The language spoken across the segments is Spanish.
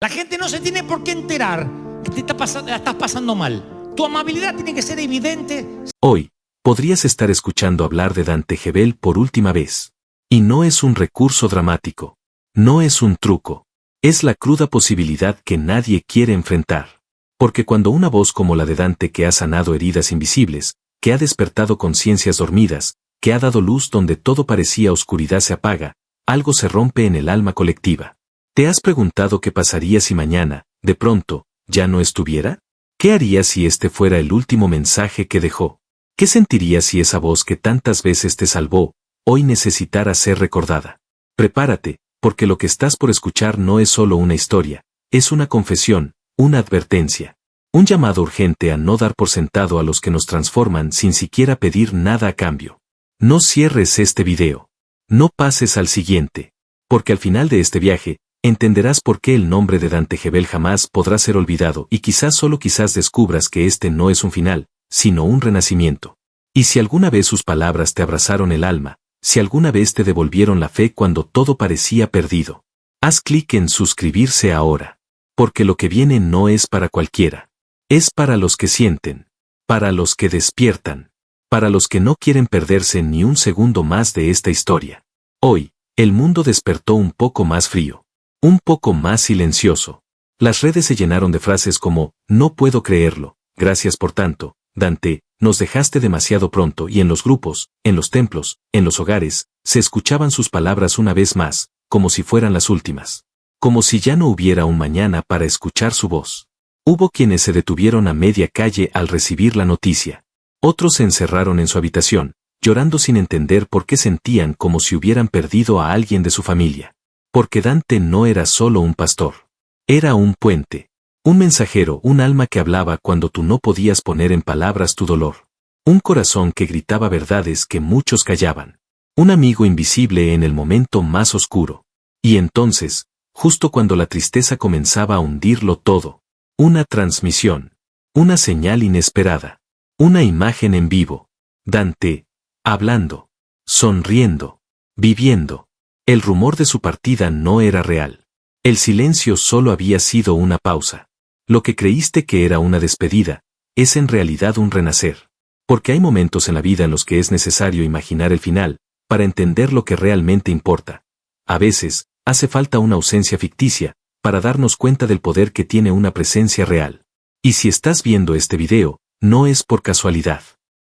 La gente no se tiene por qué enterar que la estás pasando mal. Tu amabilidad tiene que ser evidente. Hoy, podrías estar escuchando hablar de Dante Gebel por última vez. Y no es un recurso dramático. No es un truco. Es la cruda posibilidad que nadie quiere enfrentar. Porque cuando una voz como la de Dante, que ha sanado heridas invisibles, que ha despertado conciencias dormidas, que ha dado luz donde todo parecía oscuridad, se apaga, algo se rompe en el alma colectiva. ¿Te has preguntado qué pasaría si mañana, de pronto, ya no estuviera? ¿Qué harías si este fuera el último mensaje que dejó? ¿Qué sentirías si esa voz que tantas veces te salvó, hoy necesitara ser recordada? Prepárate, porque lo que estás por escuchar no es solo una historia, es una confesión, una advertencia. Un llamado urgente a no dar por sentado a los que nos transforman sin siquiera pedir nada a cambio. No cierres este video. No pases al siguiente. Porque al final de este viaje, entenderás por qué el nombre de Dante Gebel jamás podrá ser olvidado y quizás solo quizás descubras que este no es un final, sino un renacimiento. Y si alguna vez sus palabras te abrazaron el alma, si alguna vez te devolvieron la fe cuando todo parecía perdido, haz clic en suscribirse ahora. Porque lo que viene no es para cualquiera. Es para los que sienten, para los que despiertan, para los que no quieren perderse ni un segundo más de esta historia. Hoy, el mundo despertó un poco más frío. Un poco más silencioso. Las redes se llenaron de frases como, no puedo creerlo, gracias por tanto, Dante, nos dejaste demasiado pronto, y en los grupos, en los templos, en los hogares, se escuchaban sus palabras una vez más, como si fueran las últimas. Como si ya no hubiera un mañana para escuchar su voz. Hubo quienes se detuvieron a media calle al recibir la noticia. Otros se encerraron en su habitación, llorando sin entender por qué sentían como si hubieran perdido a alguien de su familia. Porque Dante no era solo un pastor. Era un puente. Un mensajero, un alma que hablaba cuando tú no podías poner en palabras tu dolor. Un corazón que gritaba verdades que muchos callaban. Un amigo invisible en el momento más oscuro. Y entonces, justo cuando la tristeza comenzaba a hundirlo todo. Una transmisión. Una señal inesperada. Una imagen en vivo. Dante, hablando. Sonriendo. Viviendo. El rumor de su partida no era real. El silencio solo había sido una pausa. Lo que creíste que era una despedida, es en realidad un renacer. Porque hay momentos en la vida en los que es necesario imaginar el final, para entender lo que realmente importa. A veces, hace falta una ausencia ficticia, para darnos cuenta del poder que tiene una presencia real. Y si estás viendo este video, no es por casualidad.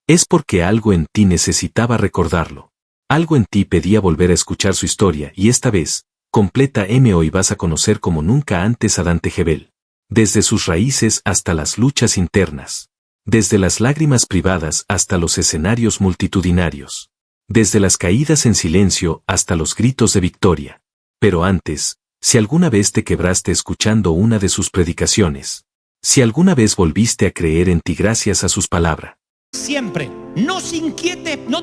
Es porque algo en ti necesitaba recordarlo. Algo en ti pedía volver a escuchar su historia y esta vez, completa hoy vas a conocer como nunca antes a Dante Gebel. Desde sus raíces hasta las luchas internas. Desde las lágrimas privadas hasta los escenarios multitudinarios. Desde las caídas en silencio hasta los gritos de victoria. Pero antes, si alguna vez te quebraste escuchando una de sus predicaciones. Si alguna vez volviste a creer en ti gracias a sus palabras. Siempre, no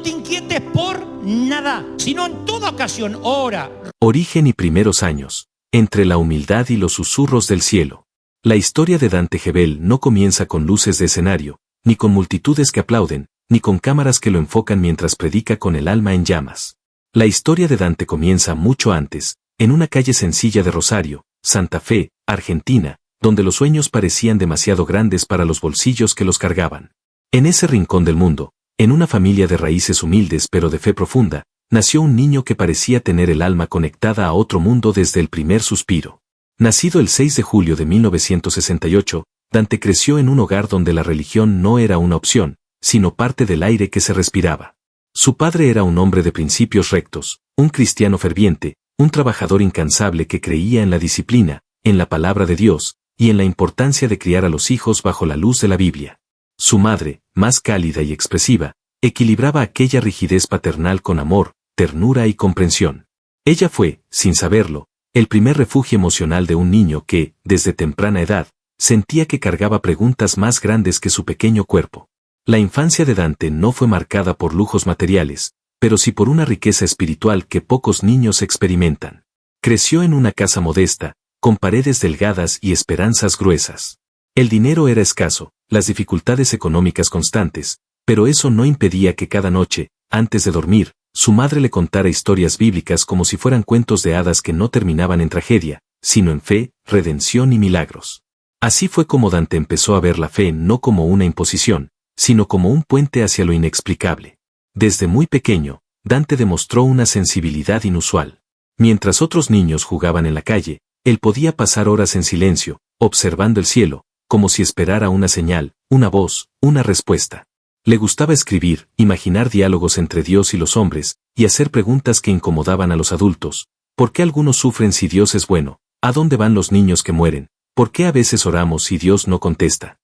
te inquietes por nada, sino en toda ocasión, ora. Origen y primeros años, entre la humildad y los susurros del cielo. La historia de Dante Gebel no comienza con luces de escenario, ni con multitudes que aplauden, ni con cámaras que lo enfocan mientras predica con el alma en llamas. La historia de Dante comienza mucho antes, en una calle sencilla de Rosario, Santa Fe, Argentina, donde los sueños parecían demasiado grandes para los bolsillos que los cargaban. En ese rincón del mundo, en una familia de raíces humildes pero de fe profunda, nació un niño que parecía tener el alma conectada a otro mundo desde el primer suspiro. Nacido el 6 de julio de 1968, Dante creció en un hogar donde la religión no era una opción, sino parte del aire que se respiraba. Su padre era un hombre de principios rectos, un cristiano ferviente, un trabajador incansable que creía en la disciplina, en la palabra de Dios, y en la importancia de criar a los hijos bajo la luz de la Biblia. Su madre, más cálida y expresiva, equilibraba aquella rigidez paternal con amor, ternura y comprensión. Ella fue, sin saberlo, el primer refugio emocional de un niño que, desde temprana edad, sentía que cargaba preguntas más grandes que su pequeño cuerpo. La infancia de Dante no fue marcada por lujos materiales, pero sí por una riqueza espiritual que pocos niños experimentan. Creció en una casa modesta, con paredes delgadas y esperanzas gruesas. El dinero era escaso, las dificultades económicas constantes, pero eso no impedía que cada noche, antes de dormir, su madre le contara historias bíblicas como si fueran cuentos de hadas que no terminaban en tragedia, sino en fe, redención y milagros. Así fue como Dante empezó a ver la fe no como una imposición, sino como un puente hacia lo inexplicable. Desde muy pequeño, Dante demostró una sensibilidad inusual. Mientras otros niños jugaban en la calle, él podía pasar horas en silencio, observando el cielo, como si esperara una señal, una voz, una respuesta. Le gustaba escribir, imaginar diálogos entre Dios y los hombres, y hacer preguntas que incomodaban a los adultos. ¿Por qué algunos sufren si Dios es bueno? ¿A dónde van los niños que mueren? ¿Por qué a veces oramos y Dios no contesta?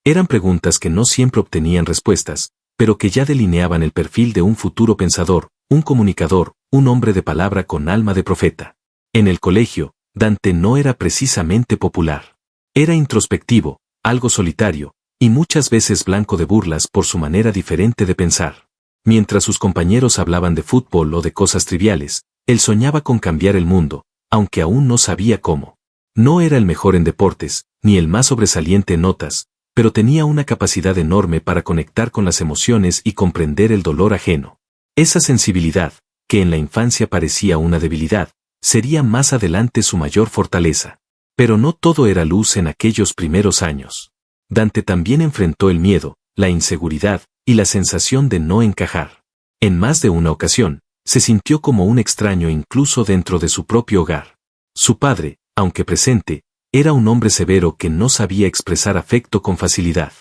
Eran preguntas que no siempre obtenían respuestas, pero que ya delineaban el perfil de un futuro pensador, un comunicador, un hombre de palabra con alma de profeta. En el colegio, Dante no era precisamente popular. Era introspectivo, algo solitario, y muchas veces blanco de burlas por su manera diferente de pensar. Mientras sus compañeros hablaban de fútbol o de cosas triviales, él soñaba con cambiar el mundo, aunque aún no sabía cómo. No era el mejor en deportes, ni el más sobresaliente en notas, pero tenía una capacidad enorme para conectar con las emociones y comprender el dolor ajeno. Esa sensibilidad, que en la infancia parecía una debilidad, sería más adelante su mayor fortaleza. Pero no todo era luz en aquellos primeros años. Dante también enfrentó el miedo, la inseguridad y la sensación de no encajar. En más de una ocasión, se sintió como un extraño incluso dentro de su propio hogar. Su padre, aunque presente, era un hombre severo que no sabía expresar afecto con facilidad.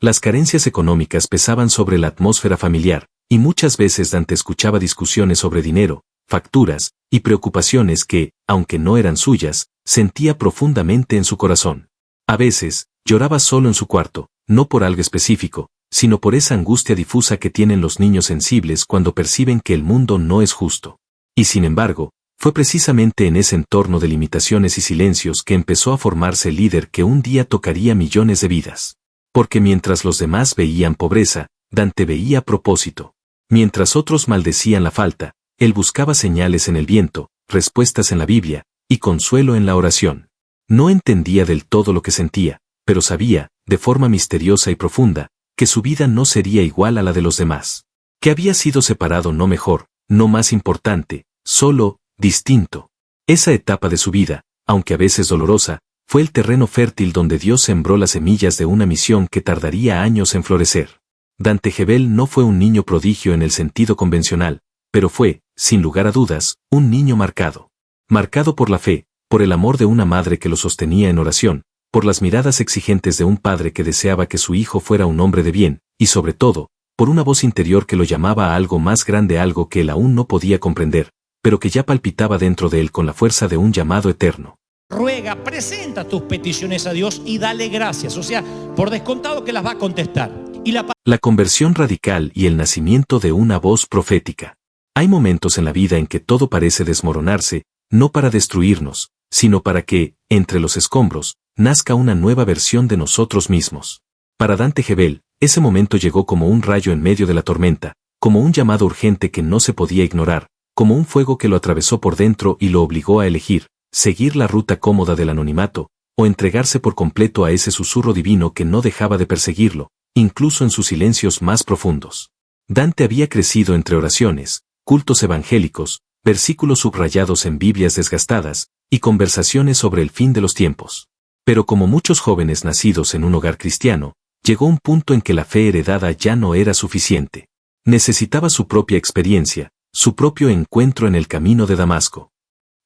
Las carencias económicas pesaban sobre la atmósfera familiar, y muchas veces Dante escuchaba discusiones sobre dinero, facturas y preocupaciones que, aunque no eran suyas, sentía profundamente en su corazón. A veces, lloraba solo en su cuarto, no por algo específico, sino por esa angustia difusa que tienen los niños sensibles cuando perciben que el mundo no es justo. Y sin embargo, fue precisamente en ese entorno de limitaciones y silencios que empezó a formarse el líder que un día tocaría millones de vidas. Porque mientras los demás veían pobreza, Dante veía propósito. Mientras otros maldecían la falta, él buscaba señales en el viento, respuestas en la Biblia, y consuelo en la oración. No entendía del todo lo que sentía, pero sabía, de forma misteriosa y profunda, que su vida no sería igual a la de los demás. Que había sido separado no mejor, no más importante, solo, distinto. Esa etapa de su vida, aunque a veces dolorosa, fue el terreno fértil donde Dios sembró las semillas de una misión que tardaría años en florecer. Dante Gebel no fue un niño prodigio en el sentido convencional, pero fue, sin lugar a dudas, un niño marcado. Marcado por la fe, por el amor de una madre que lo sostenía en oración, por las miradas exigentes de un padre que deseaba que su hijo fuera un hombre de bien, y sobre todo, por una voz interior que lo llamaba a algo más grande, algo que él aún no podía comprender, pero que ya palpitaba dentro de él con la fuerza de un llamado eterno. Ruega, presenta tus peticiones a Dios y dale gracias, o sea, por descontado que las va a contestar. Y la conversión radical y el nacimiento de una voz profética. Hay momentos en la vida en que todo parece desmoronarse, no para destruirnos, sino para que, entre los escombros, nazca una nueva versión de nosotros mismos. Para Dante Gebel, ese momento llegó como un rayo en medio de la tormenta, como un llamado urgente que no se podía ignorar, como un fuego que lo atravesó por dentro y lo obligó a elegir, seguir la ruta cómoda del anonimato, o entregarse por completo a ese susurro divino que no dejaba de perseguirlo, incluso en sus silencios más profundos. Dante había crecido entre oraciones, cultos evangélicos, versículos subrayados en Biblias desgastadas, y conversaciones sobre el fin de los tiempos. Pero como muchos jóvenes nacidos en un hogar cristiano, llegó un punto en que la fe heredada ya no era suficiente. Necesitaba su propia experiencia, su propio encuentro en el camino de Damasco.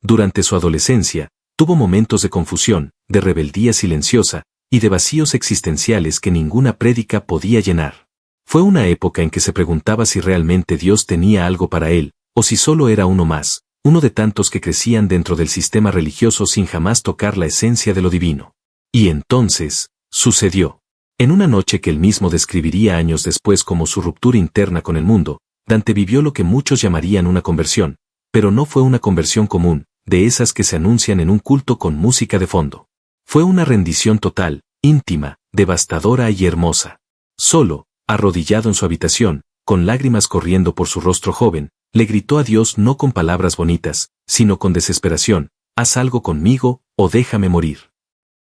Durante su adolescencia, tuvo momentos de confusión, de rebeldía silenciosa, y de vacíos existenciales que ninguna prédica podía llenar. Fue una época en que se preguntaba si realmente Dios tenía algo para él, o si solo era uno más, uno de tantos que crecían dentro del sistema religioso sin jamás tocar la esencia de lo divino. Y entonces, sucedió. En una noche que él mismo describiría años después como su ruptura interna con el mundo, Dante vivió lo que muchos llamarían una conversión, pero no fue una conversión común, de esas que se anuncian en un culto con música de fondo. Fue una rendición total, íntima, devastadora y hermosa. Solo, arrodillado en su habitación, con lágrimas corriendo por su rostro joven, le gritó a Dios no con palabras bonitas, sino con desesperación: haz algo conmigo, o déjame morir.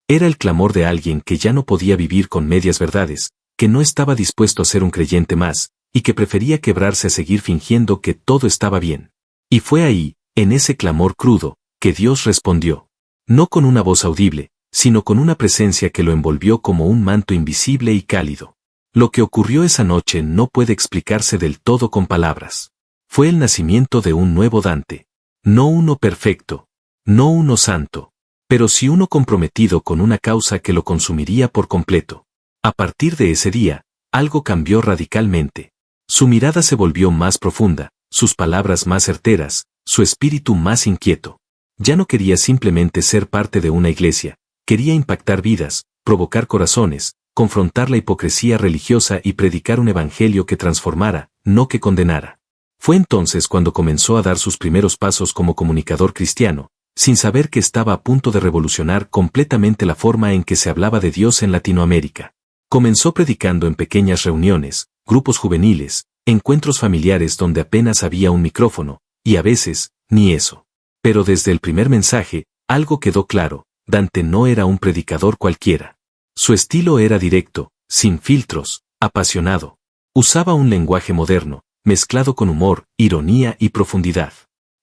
Era el clamor de alguien que ya no podía vivir con medias verdades, que no estaba dispuesto a ser un creyente más, y que prefería quebrarse a seguir fingiendo que todo estaba bien. Y fue ahí, en ese clamor crudo, que Dios respondió. No con una voz audible, sino con una presencia que lo envolvió como un manto invisible y cálido. Lo que ocurrió esa noche no puede explicarse del todo con palabras. Fue el nacimiento de un nuevo Dante. No uno perfecto, no uno santo, pero sí uno comprometido con una causa que lo consumiría por completo. A partir de ese día, algo cambió radicalmente. Su mirada se volvió más profunda, sus palabras más certeras, su espíritu más inquieto. Ya no quería simplemente ser parte de una iglesia, quería impactar vidas, provocar corazones, confrontar la hipocresía religiosa y predicar un evangelio que transformara, no que condenara. Fue entonces cuando comenzó a dar sus primeros pasos como comunicador cristiano, sin saber que estaba a punto de revolucionar completamente la forma en que se hablaba de Dios en Latinoamérica. Comenzó predicando en pequeñas reuniones, grupos juveniles, encuentros familiares donde apenas había un micrófono, y a veces, ni eso. Pero desde el primer mensaje, algo quedó claro: Dante no era un predicador cualquiera. Su estilo era directo, sin filtros, apasionado. Usaba un lenguaje moderno, mezclado con humor, ironía y profundidad.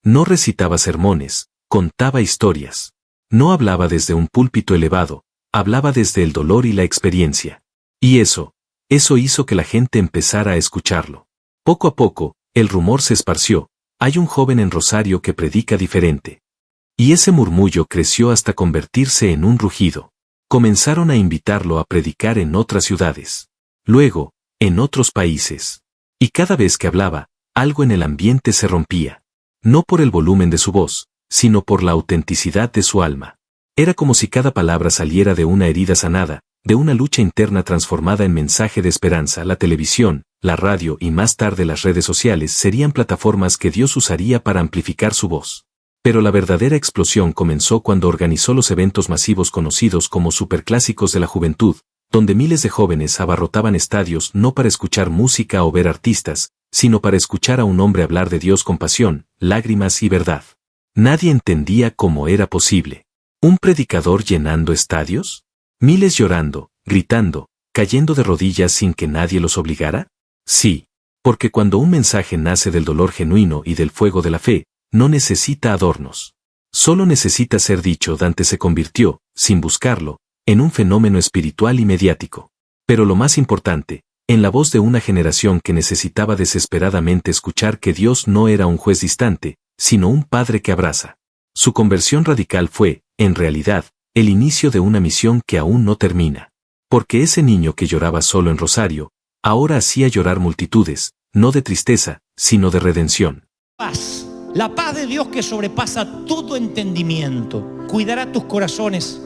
No recitaba sermones, contaba historias. No hablaba desde un púlpito elevado, hablaba desde el dolor y la experiencia. Y eso hizo que la gente empezara a escucharlo. Poco a poco, el rumor se esparció: hay un joven en Rosario que predica diferente. Y ese murmullo creció hasta convertirse en un rugido. Comenzaron a invitarlo a predicar en otras ciudades. Luego, en otros países. Y cada vez que hablaba, algo en el ambiente se rompía. No por el volumen de su voz, sino por la autenticidad de su alma. Era como si cada palabra saliera de una herida sanada, de una lucha interna transformada en mensaje de esperanza. La televisión, la radio y más tarde las redes sociales serían plataformas que Dios usaría para amplificar su voz. Pero la verdadera explosión comenzó cuando organizó los eventos masivos conocidos como superclásicos de la juventud, donde miles de jóvenes abarrotaban estadios no para escuchar música o ver artistas, sino para escuchar a un hombre hablar de Dios con pasión, lágrimas y verdad. Nadie entendía cómo era posible. ¿Un predicador llenando estadios? ¿Miles llorando, gritando, cayendo de rodillas sin que nadie los obligara? Sí, porque cuando un mensaje nace del dolor genuino y del fuego de la fe, no necesita adornos. Solo necesita ser dicho. Dante se convirtió, sin buscarlo, en un fenómeno espiritual y mediático. Pero lo más importante, en la voz de una generación que necesitaba desesperadamente escuchar que Dios no era un juez distante, sino un padre que abraza. Su conversión radical fue, en realidad, el inicio de una misión que aún no termina. Porque ese niño que lloraba solo en Rosario, ahora hacía llorar multitudes, no de tristeza, sino de redención. Paz, la paz de Dios que sobrepasa todo entendimiento, cuidará tus corazones.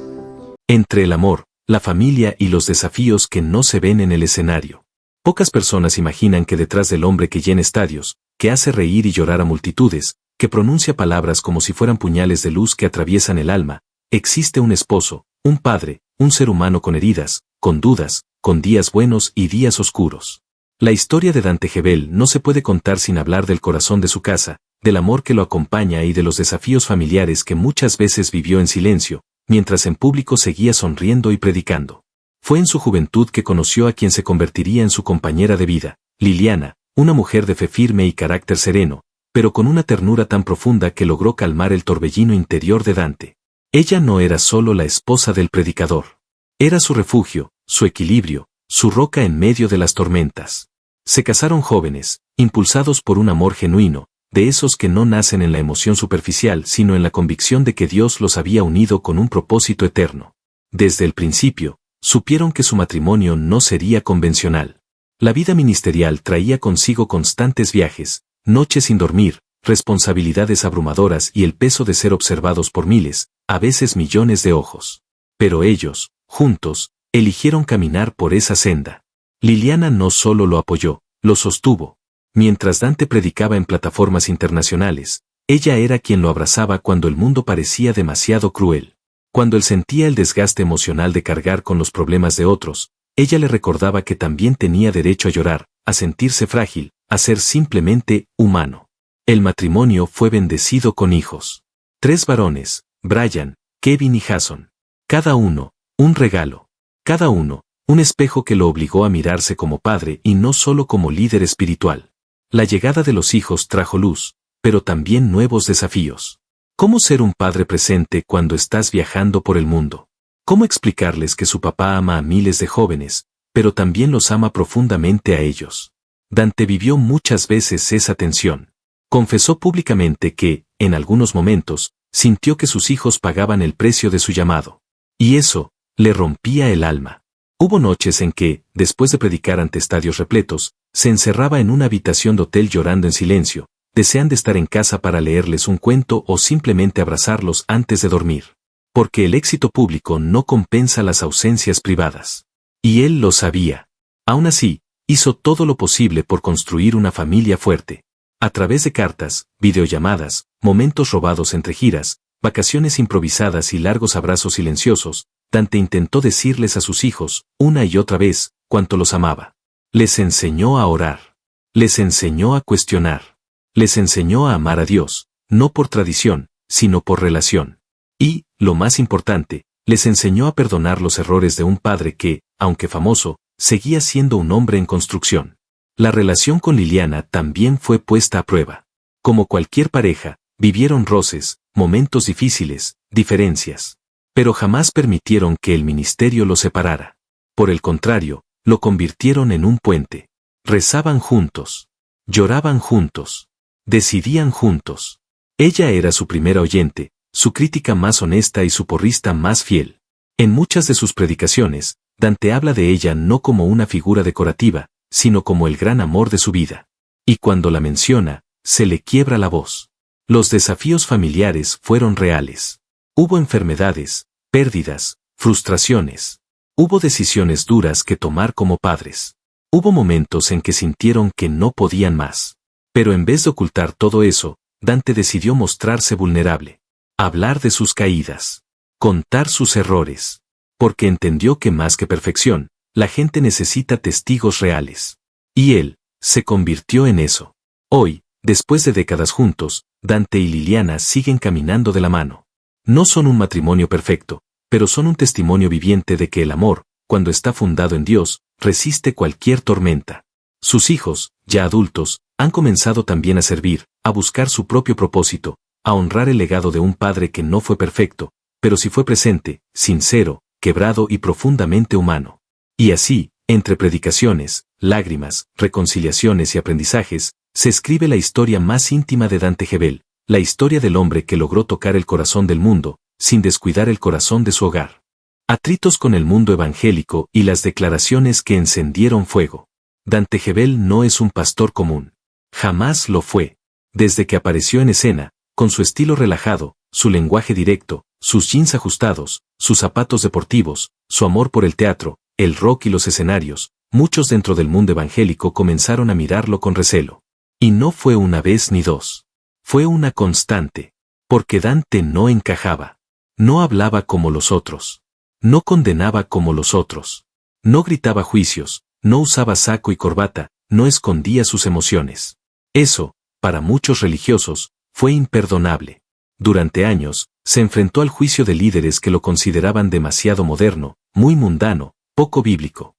Entre el amor, la familia y los desafíos que no se ven en el escenario. Pocas personas imaginan que detrás del hombre que llena estadios, que hace reír y llorar a multitudes, que pronuncia palabras como si fueran puñales de luz que atraviesan el alma, existe un esposo, un padre, un ser humano con heridas, con dudas, con días buenos y días oscuros. La historia de Dante Gebel no se puede contar sin hablar del corazón de su casa, del amor que lo acompaña y de los desafíos familiares que muchas veces vivió en silencio, mientras en público seguía sonriendo y predicando. Fue en su juventud que conoció a quien se convertiría en su compañera de vida, Liliana, una mujer de fe firme y carácter sereno, pero con una ternura tan profunda que logró calmar el torbellino interior de Dante. Ella no era solo la esposa del predicador. Era su refugio, su equilibrio, su roca en medio de las tormentas. Se casaron jóvenes, impulsados por un amor genuino, de esos que no nacen en la emoción superficial sino en la convicción de que Dios los había unido con un propósito eterno. Desde el principio, supieron que su matrimonio no sería convencional. La vida ministerial traía consigo constantes viajes, noches sin dormir, responsabilidades abrumadoras y el peso de ser observados por miles, a veces millones de ojos. Pero ellos, juntos, eligieron caminar por esa senda. Liliana no solo lo apoyó, lo sostuvo. Mientras Dante predicaba en plataformas internacionales, ella era quien lo abrazaba cuando el mundo parecía demasiado cruel. Cuando él sentía el desgaste emocional de cargar con los problemas de otros, ella le recordaba que también tenía derecho a llorar, a sentirse frágil, a ser simplemente humano. El matrimonio fue bendecido con hijos. 3 varones, Brian, Kevin y Jason. Cada uno, un regalo. Cada uno, un espejo que lo obligó a mirarse como padre y no solo como líder espiritual. La llegada de los hijos trajo luz, pero también nuevos desafíos. ¿Cómo ser un padre presente cuando estás viajando por el mundo? ¿Cómo explicarles que su papá ama a miles de jóvenes, pero también los ama profundamente a ellos? Dante vivió muchas veces esa tensión. Confesó públicamente que, en algunos momentos, sintió que sus hijos pagaban el precio de su llamado. Y eso, le rompía el alma. Hubo noches en que, después de predicar ante estadios repletos, se encerraba en una habitación de hotel llorando en silencio, deseando estar en casa para leerles un cuento o simplemente abrazarlos antes de dormir. Porque el éxito público no compensa las ausencias privadas. Y él lo sabía. Aún así, hizo todo lo posible por construir una familia fuerte. A través de cartas, videollamadas, momentos robados entre giras, vacaciones improvisadas y largos abrazos silenciosos, Dante intentó decirles a sus hijos, una y otra vez, cuánto los amaba. Les enseñó a orar. Les enseñó a cuestionar. Les enseñó a amar a Dios, no por tradición, sino por relación. Y, lo más importante, les enseñó a perdonar los errores de un padre que, aunque famoso, seguía siendo un hombre en construcción. La relación con Liliana también fue puesta a prueba. Como cualquier pareja, vivieron roces, momentos difíciles, diferencias. Pero jamás permitieron que el ministerio los separara. Por el contrario, lo convirtieron en un puente. Rezaban juntos. Lloraban juntos. Decidían juntos. Ella era su primera oyente, su crítica más honesta y su porrista más fiel. En muchas de sus predicaciones, Dante habla de ella no como una figura decorativa, sino como el gran amor de su vida. Y cuando la menciona, se le quiebra la voz. Los desafíos familiares fueron reales. Hubo enfermedades, pérdidas, frustraciones. Hubo decisiones duras que tomar como padres. Hubo momentos en que sintieron que no podían más. Pero en vez de ocultar todo eso, Dante decidió mostrarse vulnerable. Hablar de sus caídas. Contar sus errores. Porque entendió que más que perfección, la gente necesita testigos reales. Y él, se convirtió en eso. Hoy, después de décadas juntos, Dante y Liliana siguen caminando de la mano. No son un matrimonio perfecto, pero son un testimonio viviente de que el amor, cuando está fundado en Dios, resiste cualquier tormenta. Sus hijos, ya adultos, han comenzado también a servir, a buscar su propio propósito, a honrar el legado de un padre que no fue perfecto, pero sí fue presente, sincero, quebrado y profundamente humano. Y así, entre predicaciones, lágrimas, reconciliaciones y aprendizajes, se escribe la historia más íntima de Dante Gebel, la historia del hombre que logró tocar el corazón del mundo, sin descuidar el corazón de su hogar. Atritos con el mundo evangélico y las declaraciones que encendieron fuego. Dante Gebel no es un pastor común. Jamás lo fue. Desde que apareció en escena, con su estilo relajado, su lenguaje directo, sus jeans ajustados, sus zapatos deportivos, su amor por el teatro, el rock y los escenarios, muchos dentro del mundo evangélico comenzaron a mirarlo con recelo. Y no fue una vez ni dos. Fue una constante. Porque Dante no encajaba. No hablaba como los otros. No condenaba como los otros. No gritaba juicios, no usaba saco y corbata, no escondía sus emociones. Eso, para muchos religiosos, fue imperdonable. Durante años, se enfrentó al juicio de líderes que lo consideraban demasiado moderno, muy mundano, poco bíblico.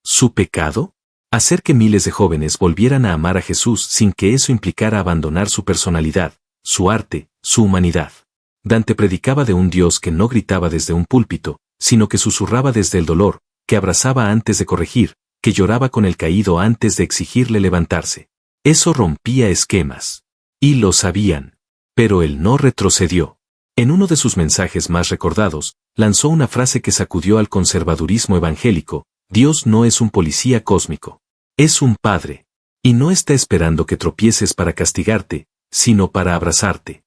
¿Su pecado? Hacer que miles de jóvenes volvieran a amar a Jesús sin que eso implicara abandonar su personalidad, su arte, su humanidad. Dante predicaba de un Dios que no gritaba desde un púlpito, sino que susurraba desde el dolor, que abrazaba antes de corregir, que lloraba con el caído antes de exigirle levantarse. Eso rompía esquemas. Y lo sabían. Pero él no retrocedió. En uno de sus mensajes más recordados, lanzó una frase que sacudió al conservadurismo evangélico: Dios no es un policía cósmico. Es un padre. Y no está esperando que tropieces para castigarte, sino para abrazarte.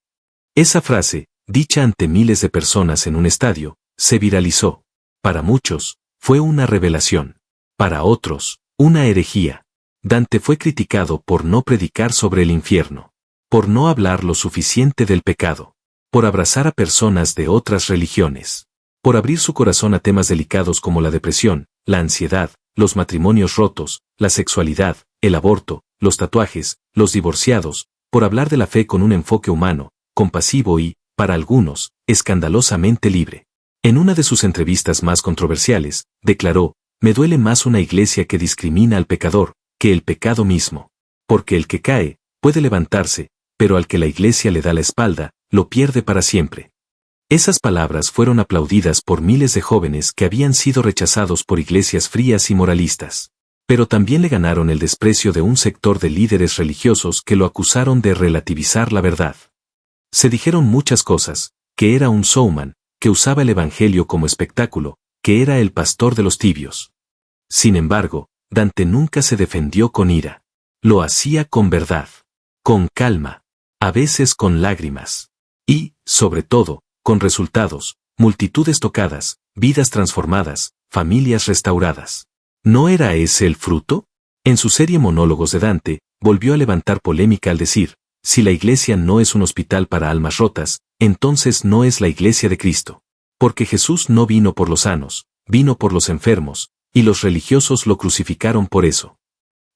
Esa frase, dicha ante miles de personas en un estadio, se viralizó. Para muchos, fue una revelación. Para otros, una herejía. Dante fue criticado por no predicar sobre el infierno. Por no hablar lo suficiente del pecado. Por abrazar a personas de otras religiones. Por abrir su corazón a temas delicados como la depresión, la ansiedad, los matrimonios rotos, la sexualidad, el aborto, los tatuajes, los divorciados, por hablar de la fe con un enfoque humano, compasivo y, para algunos, escandalosamente libre. En una de sus entrevistas más controversiales, declaró: me duele más una iglesia que discrimina al pecador, que el pecado mismo. Porque el que cae, puede levantarse, pero al que la iglesia le da la espalda, lo pierde para siempre. Esas palabras fueron aplaudidas por miles de jóvenes que habían sido rechazados por iglesias frías y moralistas. Pero también le ganaron el desprecio de un sector de líderes religiosos que lo acusaron de relativizar la verdad. Se dijeron muchas cosas, que era un showman, que usaba el evangelio como espectáculo, que era el pastor de los tibios. Sin embargo, Dante nunca se defendió con ira. Lo hacía con verdad, con calma, a veces con lágrimas. Y, sobre todo, con resultados, multitudes tocadas, vidas transformadas, familias restauradas. ¿No era ese el fruto? En su serie Monólogos de Dante, volvió a levantar polémica al decir, si la iglesia no es un hospital para almas rotas, entonces no es la iglesia de Cristo. Porque Jesús no vino por los sanos, vino por los enfermos, y los religiosos lo crucificaron por eso.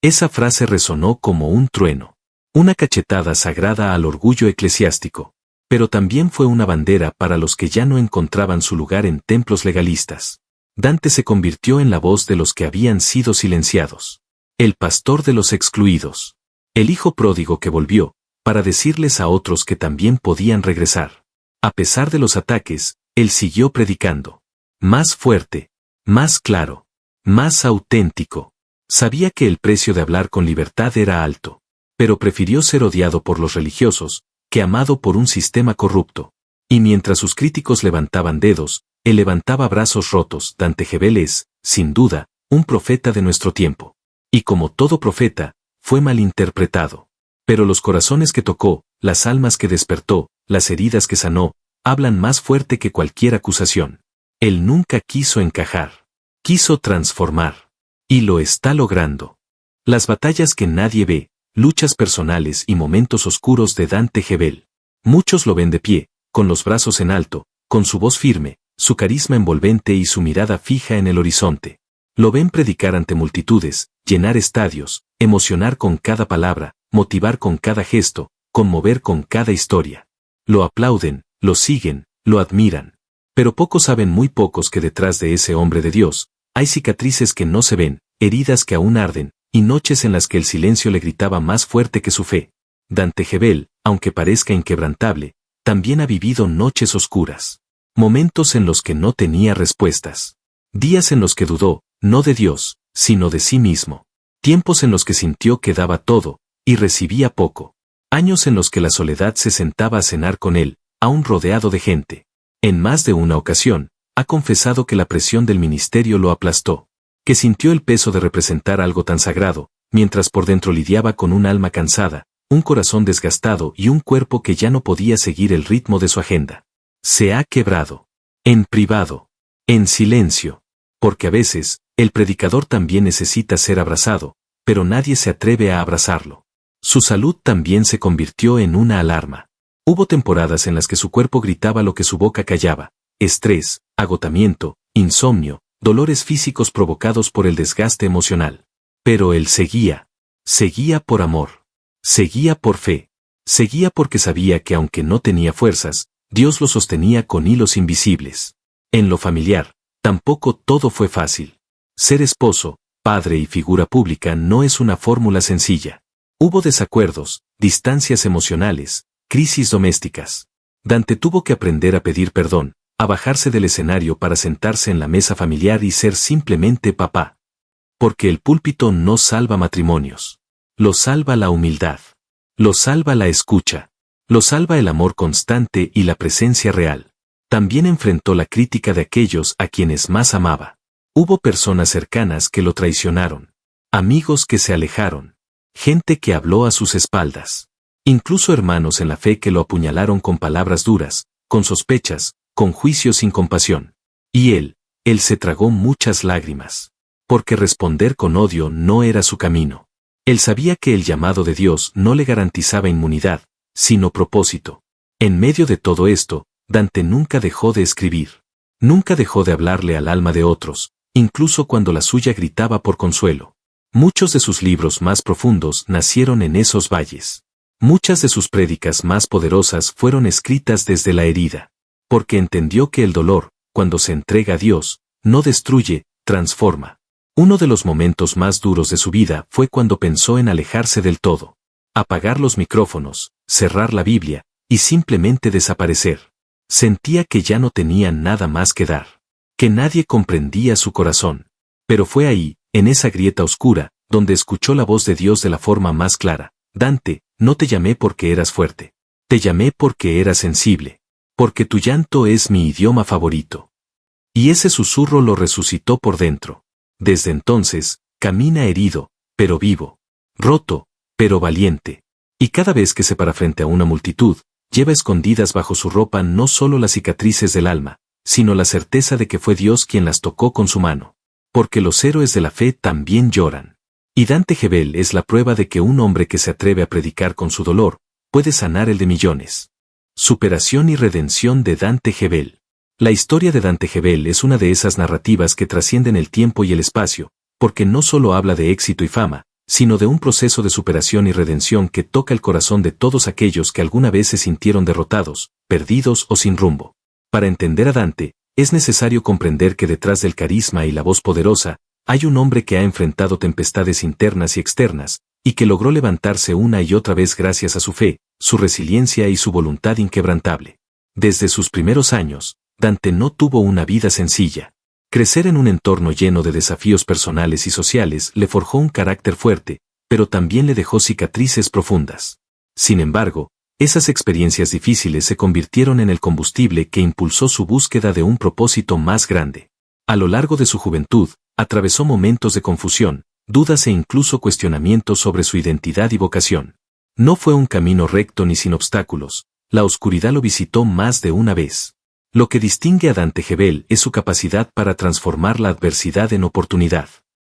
Esa frase resonó como un trueno, una cachetada sagrada al orgullo eclesiástico, pero también fue una bandera para los que ya no encontraban su lugar en templos legalistas. Dante se convirtió en la voz de los que habían sido silenciados, el pastor de los excluidos, el hijo pródigo que volvió, para decirles a otros que también podían regresar. A pesar de los ataques, él siguió predicando. Más fuerte, más claro, más auténtico. Sabía que el precio de hablar con libertad era alto, pero prefirió ser odiado por los religiosos, que amado por un sistema corrupto. Y mientras sus críticos levantaban dedos, él levantaba brazos rotos. Dante Gebel es, sin duda, un profeta de nuestro tiempo. Y como todo profeta, fue malinterpretado. Pero los corazones que tocó, las almas que despertó, las heridas que sanó, hablan más fuerte que cualquier acusación. Él nunca quiso encajar. Quiso transformar. Y lo está logrando. Las batallas que nadie ve, luchas personales y momentos oscuros de Dante Gebel. Muchos lo ven de pie, con los brazos en alto, con su voz firme, su carisma envolvente y su mirada fija en el horizonte. Lo ven predicar ante multitudes, llenar estadios, emocionar con cada palabra, motivar con cada gesto, conmover con cada historia. Lo aplauden, lo siguen, lo admiran. Pero pocos saben, muy pocos, que detrás de ese hombre de Dios, hay cicatrices que no se ven, heridas que aún arden, y noches en las que el silencio le gritaba más fuerte que su fe. Dante Gebel, aunque parezca inquebrantable, también ha vivido noches oscuras. Momentos en los que no tenía respuestas. Días en los que dudó, no de Dios, sino de sí mismo. Tiempos en los que sintió que daba todo, y recibía poco. Años en los que la soledad se sentaba a cenar con él, aún rodeado de gente. En más de una ocasión, ha confesado que la presión del ministerio lo aplastó, que sintió el peso de representar algo tan sagrado, mientras por dentro lidiaba con un alma cansada, un corazón desgastado y un cuerpo que ya no podía seguir el ritmo de su agenda. Se ha quebrado. En privado. En silencio. Porque a veces, el predicador también necesita ser abrazado, pero nadie se atreve a abrazarlo. Su salud también se convirtió en una alarma. Hubo temporadas en las que su cuerpo gritaba lo que su boca callaba. Estrés, agotamiento, insomnio, dolores físicos provocados por el desgaste emocional. Pero él seguía. Seguía por amor. Seguía por fe. Seguía porque sabía que aunque no tenía fuerzas, Dios lo sostenía con hilos invisibles. En lo familiar, tampoco todo fue fácil. Ser esposo, padre y figura pública no es una fórmula sencilla. Hubo desacuerdos, distancias emocionales, crisis domésticas. Dante tuvo que aprender a pedir perdón, a bajarse del escenario para sentarse en la mesa familiar y ser simplemente papá. Porque el púlpito no salva matrimonios. Lo salva la humildad. Lo salva la escucha. Lo salva el amor constante y la presencia real. También enfrentó la crítica de aquellos a quienes más amaba. Hubo personas cercanas que lo traicionaron. Amigos que se alejaron. Gente que habló a sus espaldas. Incluso hermanos en la fe que lo apuñalaron con palabras duras, con sospechas, con juicios sin compasión. Y él se tragó muchas lágrimas. Porque responder con odio no era su camino. Él sabía que el llamado de Dios no le garantizaba inmunidad, sino propósito. En medio de todo esto, Dante nunca dejó de escribir. Nunca dejó de hablarle al alma de otros, incluso cuando la suya gritaba por consuelo. Muchos de sus libros más profundos nacieron en esos valles. Muchas de sus prédicas más poderosas fueron escritas desde la herida. Porque entendió que el dolor, cuando se entrega a Dios, no destruye, transforma. Uno de los momentos más duros de su vida fue cuando pensó en alejarse del todo. Apagar los micrófonos, cerrar la Biblia, y simplemente desaparecer. Sentía que ya no tenía nada más que dar, que nadie comprendía su corazón. Pero fue ahí, en esa grieta oscura, donde escuchó la voz de Dios de la forma más clara. Dante, no te llamé porque eras fuerte. Te llamé porque eras sensible. Porque tu llanto es mi idioma favorito. Y ese susurro lo resucitó por dentro. Desde entonces, camina herido, pero vivo. Roto, pero valiente. Y cada vez que se para frente a una multitud, lleva escondidas bajo su ropa no solo las cicatrices del alma, sino la certeza de que fue Dios quien las tocó con su mano. Porque los héroes de la fe también lloran. Y Dante Gebel es la prueba de que un hombre que se atreve a predicar con su dolor, puede sanar el de millones. Superación y redención de Dante Gebel. La historia de Dante Gebel es una de esas narrativas que trascienden el tiempo y el espacio, porque no solo habla de éxito y fama, sino de un proceso de superación y redención que toca el corazón de todos aquellos que alguna vez se sintieron derrotados, perdidos o sin rumbo. Para entender a Dante, es necesario comprender que detrás del carisma y la voz poderosa, hay un hombre que ha enfrentado tempestades internas y externas, y que logró levantarse una y otra vez gracias a su fe, su resiliencia y su voluntad inquebrantable. Desde sus primeros años, Dante no tuvo una vida sencilla. Crecer en un entorno lleno de desafíos personales y sociales le forjó un carácter fuerte, pero también le dejó cicatrices profundas. Sin embargo, esas experiencias difíciles se convirtieron en el combustible que impulsó su búsqueda de un propósito más grande. A lo largo de su juventud, atravesó momentos de confusión, dudas e incluso cuestionamientos sobre su identidad y vocación. No fue un camino recto ni sin obstáculos, la oscuridad lo visitó más de una vez. Lo que distingue a Dante Gebel es su capacidad para transformar la adversidad en oportunidad.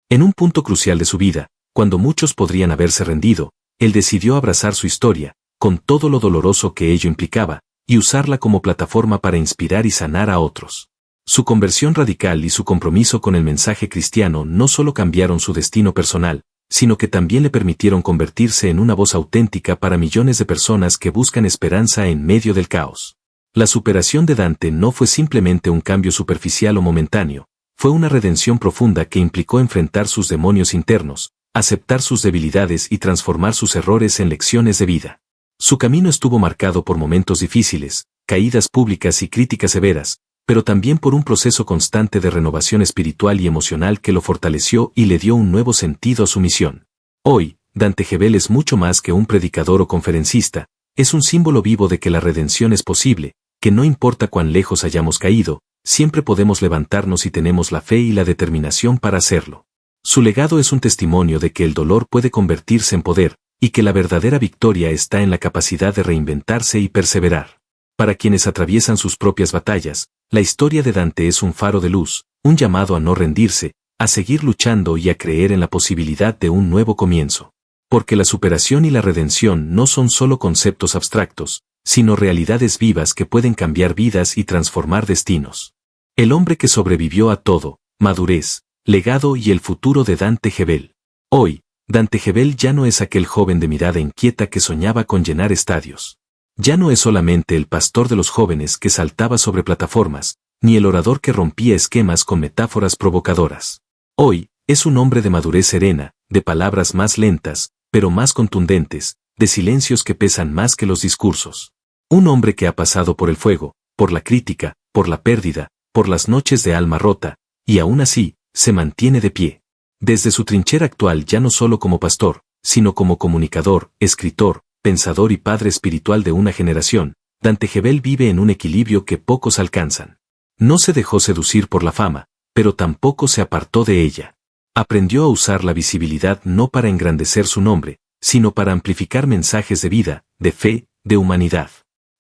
En un punto crucial de su vida, cuando muchos podrían haberse rendido, él decidió abrazar su historia, con todo lo doloroso que ello implicaba, y usarla como plataforma para inspirar y sanar a otros. Su conversión radical y su compromiso con el mensaje cristiano no solo cambiaron su destino personal, sino que también le permitieron convertirse en una voz auténtica para millones de personas que buscan esperanza en medio del caos. La superación de Dante no fue simplemente un cambio superficial o momentáneo, fue una redención profunda que implicó enfrentar sus demonios internos, aceptar sus debilidades y transformar sus errores en lecciones de vida. Su camino estuvo marcado por momentos difíciles, caídas públicas y críticas severas, pero también por un proceso constante de renovación espiritual y emocional que lo fortaleció y le dio un nuevo sentido a su misión. Hoy, Dante Gebel es mucho más que un predicador o conferencista, es un símbolo vivo de que la redención es posible, que no importa cuán lejos hayamos caído, siempre podemos levantarnos si tenemos la fe y la determinación para hacerlo. Su legado es un testimonio de que el dolor puede convertirse en poder, y que la verdadera victoria está en la capacidad de reinventarse y perseverar. Para quienes atraviesan sus propias batallas, la historia de Dante es un faro de luz, un llamado a no rendirse, a seguir luchando y a creer en la posibilidad de un nuevo comienzo. Porque la superación y la redención no son solo conceptos abstractos, sino realidades vivas que pueden cambiar vidas y transformar destinos. El hombre que sobrevivió a todo, madurez, legado y el futuro de Dante Gebel. Hoy, Dante Gebel ya no es aquel joven de mirada inquieta que soñaba con llenar estadios. Ya no es solamente el pastor de los jóvenes que saltaba sobre plataformas, ni el orador que rompía esquemas con metáforas provocadoras. Hoy, es un hombre de madurez serena, de palabras más lentas, pero más contundentes, de silencios que pesan más que los discursos. Un hombre que ha pasado por el fuego, por la crítica, por la pérdida, por las noches de alma rota, y aún así, se mantiene de pie. Desde su trinchera actual ya no solo como pastor, sino como comunicador, escritor, pensador y padre espiritual de una generación, Dante Gebel vive en un equilibrio que pocos alcanzan. No se dejó seducir por la fama, pero tampoco se apartó de ella. Aprendió a usar la visibilidad no para engrandecer su nombre, sino para amplificar mensajes de vida, de fe, de humanidad.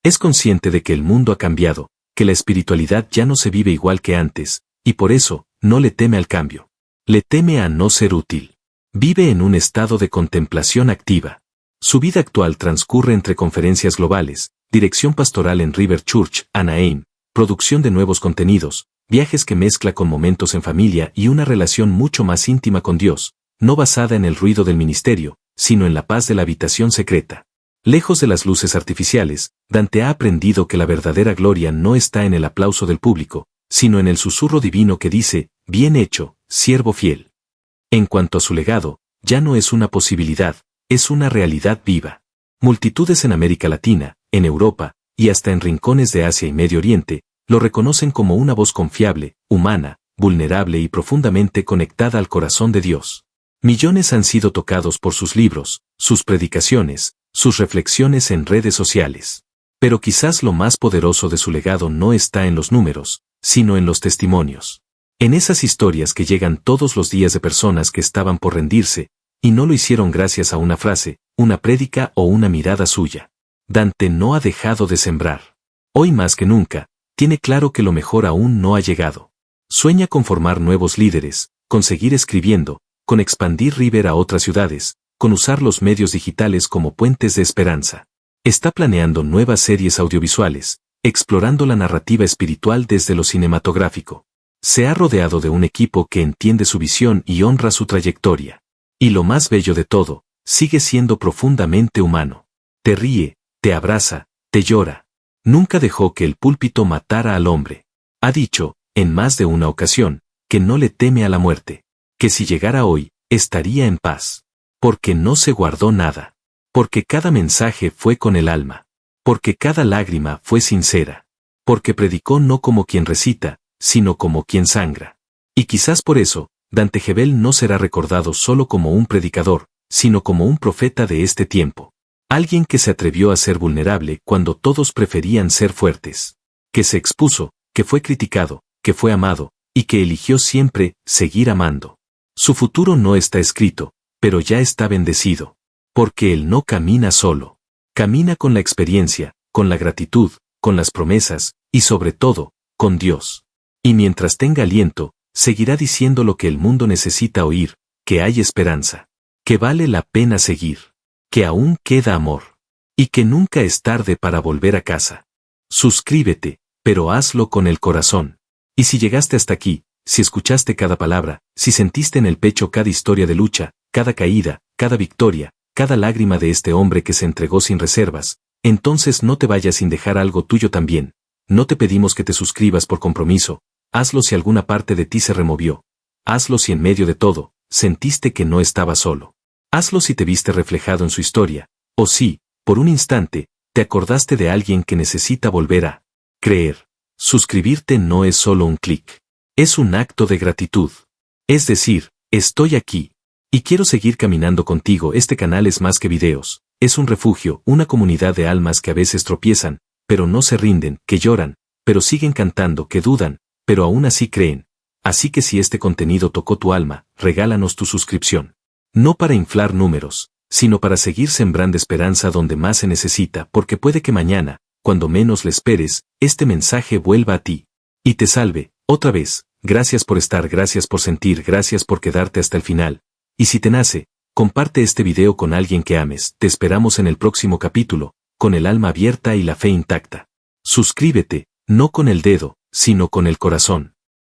Es consciente de que el mundo ha cambiado, que la espiritualidad ya no se vive igual que antes, y por eso, no le teme al cambio. Le teme a no ser útil. Vive en un estado de contemplación activa. Su vida actual transcurre entre conferencias globales, dirección pastoral en River Church, Anaheim, producción de nuevos contenidos, viajes que mezcla con momentos en familia y una relación mucho más íntima con Dios, no basada en el ruido del ministerio, sino en la paz de la habitación secreta. Lejos de las luces artificiales, Dante ha aprendido que la verdadera gloria no está en el aplauso del público, sino en el susurro divino que dice, bien hecho, siervo fiel. En cuanto a su legado, ya no es una posibilidad, es una realidad viva. Multitudes en América Latina, en Europa, y hasta en rincones de Asia y Medio Oriente, lo reconocen como una voz confiable, humana, vulnerable y profundamente conectada al corazón de Dios. Millones han sido tocados por sus libros, sus predicaciones, sus reflexiones en redes sociales. Pero quizás lo más poderoso de su legado no está en los números, sino en los testimonios. En esas historias que llegan todos los días de personas que estaban por rendirse, y no lo hicieron gracias a una frase, una prédica o una mirada suya. Dante no ha dejado de sembrar. Hoy más que nunca, tiene claro que lo mejor aún no ha llegado. Sueña con formar nuevos líderes, con seguir escribiendo, con expandir River a otras ciudades, con usar los medios digitales como puentes de esperanza. Está planeando nuevas series audiovisuales, explorando la narrativa espiritual desde lo cinematográfico. Se ha rodeado de un equipo que entiende su visión y honra su trayectoria. Y lo más bello de todo, sigue siendo profundamente humano. Te ríe, te abraza, te llora. Nunca dejó que el púlpito matara al hombre. Ha dicho, en más de una ocasión, que no le teme a la muerte, que si llegara hoy, estaría en paz. Porque no se guardó nada. Porque cada mensaje fue con el alma. Porque cada lágrima fue sincera. Porque predicó no como quien recita, sino como quien sangra. Y quizás por eso, Dante Gebel no será recordado solo como un predicador, sino como un profeta de este tiempo. Alguien que se atrevió a ser vulnerable cuando todos preferían ser fuertes. Que se expuso, que fue criticado, que fue amado, y que eligió siempre seguir amando. Su futuro no está escrito, pero ya está bendecido. Porque él no camina solo. Camina con la experiencia, con la gratitud, con las promesas, y sobre todo, con Dios. Y mientras tenga aliento, seguirá diciendo lo que el mundo necesita oír, que hay esperanza. Que vale la pena seguir. Que aún queda amor. Y que nunca es tarde para volver a casa. Suscríbete, pero hazlo con el corazón. Y si llegaste hasta aquí, si escuchaste cada palabra, si sentiste en el pecho cada historia de lucha, cada caída, cada victoria, cada lágrima de este hombre que se entregó sin reservas, entonces no te vayas sin dejar algo tuyo también. No te pedimos que te suscribas por compromiso, hazlo si alguna parte de ti se removió. Hazlo si en medio de todo, sentiste que no estabas solo. Hazlo si te viste reflejado en su historia, o si, por un instante, te acordaste de alguien que necesita volver a creer. Suscribirte no es solo un clic. Es un acto de gratitud. Es decir, estoy aquí. Y quiero seguir caminando contigo. Este canal es más que videos, es un refugio, una comunidad de almas que a veces tropiezan, pero no se rinden, que lloran, pero siguen cantando, que dudan, pero aún así creen. Así que si este contenido tocó tu alma, regálanos tu suscripción. No para inflar números, sino para seguir sembrando esperanza donde más se necesita, porque puede que mañana, cuando menos le esperes, este mensaje vuelva a ti. Y te salve, otra vez. Gracias por estar, gracias por sentir, gracias por quedarte hasta el final. Y si te nace, comparte este video con alguien que ames. Te esperamos en el próximo capítulo, con el alma abierta y la fe intacta. Suscríbete, no con el dedo, sino con el corazón.